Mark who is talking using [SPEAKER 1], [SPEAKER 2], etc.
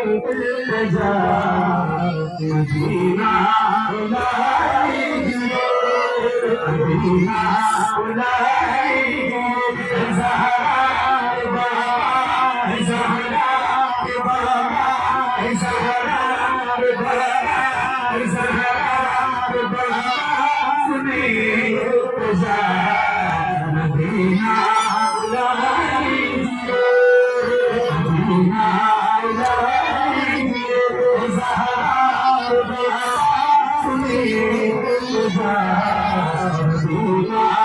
[SPEAKER 1] जा Medina बुलाएगी Medina बुलाएगी Zahra Zahra Zahra सुने जा मदीना बुलाएगी मदीना बुलाएगी ज़हरा सुने जा मदीना